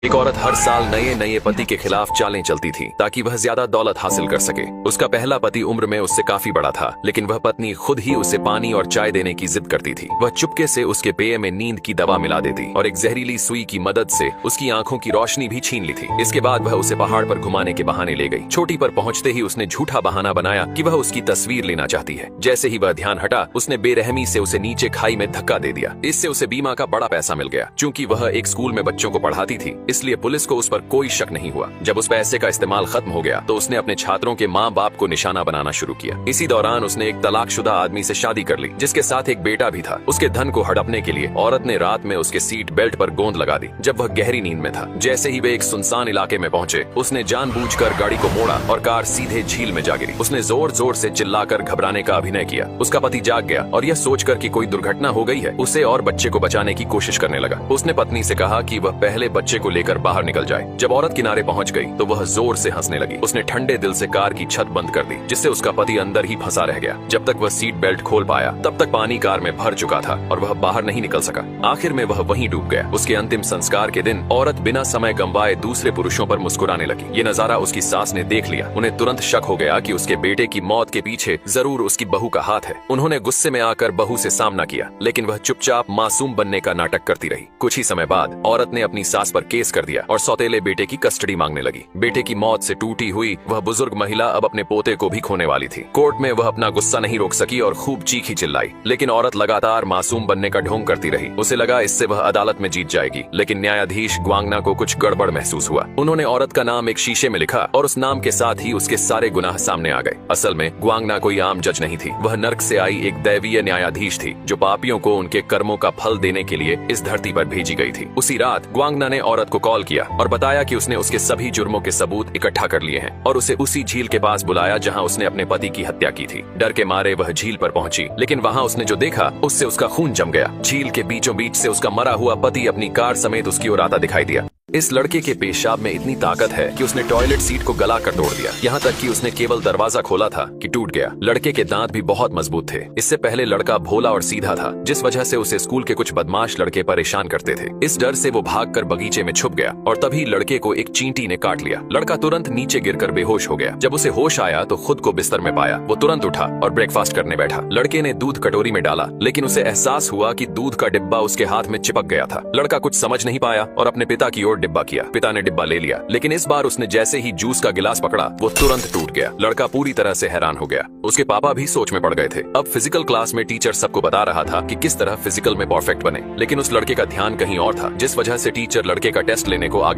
एक औरत हर साल नए नए पति के खिलाफ चालें चलती थी ताकि वह ज्यादा दौलत हासिल कर सके। उसका पहला पति उम्र में उससे काफी बड़ा था, लेकिन वह पत्नी खुद ही उसे पानी और चाय देने की जिद करती थी। वह चुपके से उसके पेय में नींद की दवा मिला देती और एक जहरीली सुई की मदद से उसकी आंखों की रोशनी भी छीन ली थी। इसके बाद वह उसे पहाड़ पर घुमाने के बहाने ले गई। चोटी पर पहुंचते ही उसने झूठा बहाना बनाया कि वह उसकी तस्वीर लेना चाहती है। जैसे ही वह ध्यान हटा, उसने बेरहमी से उसे नीचे खाई में धक्का दे दिया। इससे उसे बीमा का बड़ा पैसा मिल गया। चूंकि वह एक स्कूल में बच्चों को पढ़ाती थी, इसलिए पुलिस को उस पर कोई शक नहीं हुआ। जब उस पैसे का इस्तेमाल खत्म हो गया तो उसने अपने छात्रों के माँ बाप को निशाना बनाना शुरू किया। इसी दौरान उसने एक तलाकशुदा आदमी से शादी कर ली, जिसके साथ एक बेटा भी था। उसके धन को हड़पने के लिए औरत ने रात में उसके सीट बेल्ट पर गोंद लगा दी जब वह गहरी नींद में था। जैसे ही वे एक सुनसान इलाके में पहुंचे, उसने जानबूझकर गाड़ी को मोड़ा और कार सीधे झील में जा गिरी। उसने जोर जोर से चिल्लाकर घबराने का अभिनय किया। उसका पति जाग गया और यह सोचकर कि कोई दुर्घटना हो गई है, उसे और बच्चे को बचाने की कोशिश करने लगा। उसने पत्नी से कहा कि वह पहले बच्चे को लेकर बाहर निकल जाए। जब औरत किनारे पहुंच गई तो वह जोर से हंसने लगी। उसने ठंडे दिल से कार की छत बंद कर दी, जिससे उसका पति अंदर ही फंसा रह गया। जब तक वह सीट बेल्ट खोल पाया, तब तक पानी कार में भर चुका था और वह बाहर नहीं निकल सका। आखिर में वह वहीं डूब गया। उसके अंतिम संस्कार के दिन औरत बिना समय गंवाए दूसरे पुरुषों पर मुस्कुराने लगी। ये नजारा उसकी सास ने देख लिया। उन्हें तुरंत शक हो गया कि उसके बेटे की मौत के पीछे जरूर उसकी बहू का हाथ है। उन्होंने गुस्से में आकर बहू से सामना किया, लेकिन वह चुपचाप मासूम बनने का नाटक करती रही। कुछ ही समय बाद औरत ने अपनी सास पर केस कर दिया और सौतेले बेटे की कस्टडी मांगने लगी। बेटे की मौत से टूटी हुई वह बुजुर्ग महिला अब अपने पोते को भी खोने वाली थी। कोर्ट में वह अपना गुस्सा नहीं रोक सकी और खूब चीखी चिल्लाई, लेकिन औरत लगातार मासूम बनने का ढोंग करती रही। उसे लगा इससे वह अदालत में जीत जाएगी, लेकिन न्यायाधीश ग्वांगना को कुछ गड़बड़ महसूस हुआ। उन्होंने औरत का नाम एक शीशे में लिखा और उस नाम के साथ ही उसके सारे गुनाह सामने आ गए। असल में ग्वांगना कोई आम जज नहीं थी। वह नर्क से आई एक दैवीय न्यायाधीश थी, जो पापियों को उनके कर्मों का फल देने के लिए इस धरती पर भेजी गई थी। उसी रात ग्वांगना ने औरत को कॉल किया और बताया कि उसने उसके सभी जुर्मों के सबूत इकट्ठा कर लिए हैं और उसे उसी झील के पास बुलाया जहां उसने अपने पति की हत्या की थी। डर के मारे वह झील पर पहुंची, लेकिन वहां उसने जो देखा उससे उसका खून जम गया। झील के बीचों बीच से उसका मरा हुआ पति अपनी कार समेत उसकी ओर आता दिखाई दिया। इस लड़के के पेशाब में इतनी ताकत है कि उसने टॉयलेट सीट को गला कर तोड़ दिया। यहाँ तक कि उसने केवल दरवाजा खोला था कि टूट गया। लड़के के दांत भी बहुत मजबूत थे। इससे पहले लड़का भोला और सीधा था, जिस वजह से उसे स्कूल के कुछ बदमाश लड़के परेशान करते थे। इस डर से वो भागकर बगीचे में छुप गया और तभी लड़के को एक चींटी ने काट लिया। लड़का तुरंत नीचे गिरकर बेहोश हो गया। जब उसे होश आया तो खुद को बिस्तर में पाया। वो तुरंत उठा और ब्रेकफास्ट करने बैठा। लड़के ने दूध कटोरी में डाला, लेकिन उसे एहसास हुआ कि दूध का डिब्बा उसके हाथ में चिपक गया था। लड़का कुछ समझ नहीं पाया और अपने पिता की ओर डिब्बा किया। पिता ने डिब्बा ले लिया, लेकिन इस बार उसने जैसे ही जूस का गिलास पकड़ा, वो तुरंत टूट गया। लड़का पूरी तरह से हैरान हो गया। उसके पापा भी सोच में पड़ गए थे। अब फिजिकल क्लास में टीचर सबको बता रहा था कि किस तरह फिजिकल में परफेक्ट बने, लेकिन उस लड़के का ध्यान कहीं और था, जिस वजह से टीचर लड़के का टेस्ट लेने को आगे